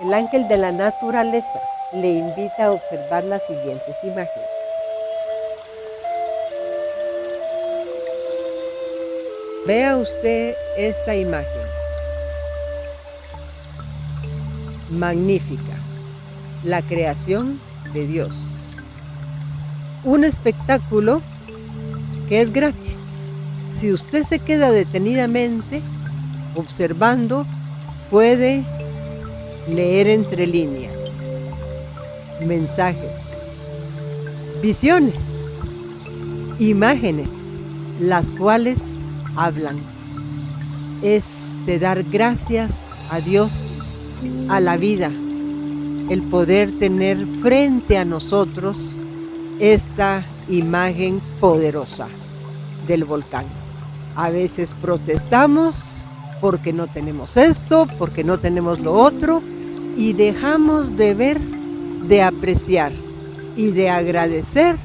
El ángel de la naturaleza le invita a observar las siguientes imágenes. Vea usted esta imagen. Magnífica. La creación de Dios. Un espectáculo que es gratis. Si usted se queda detenidamente observando, puede leer entre líneas, mensajes, visiones, imágenes, las cuales hablan. Es de dar gracias a Dios, a la vida, el poder tener frente a nosotros esta imagen poderosa del volcán. A veces protestamos porque no tenemos esto, porque no tenemos lo otro, y dejamos de ver, de apreciar y de agradecer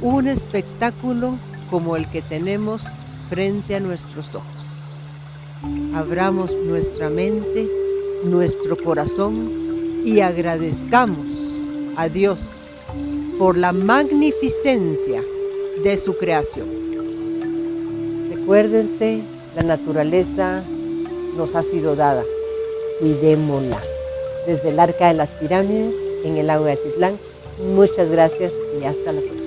un espectáculo como el que tenemos frente a nuestros ojos. Abramos nuestra mente, nuestro corazón y agradezcamos a Dios por la magnificencia de su creación. Recuérdense, la naturaleza nos ha sido dada, cuidémosla. Desde el Arca de las Pirámides, en el lago de Atitlán, muchas gracias y hasta la próxima.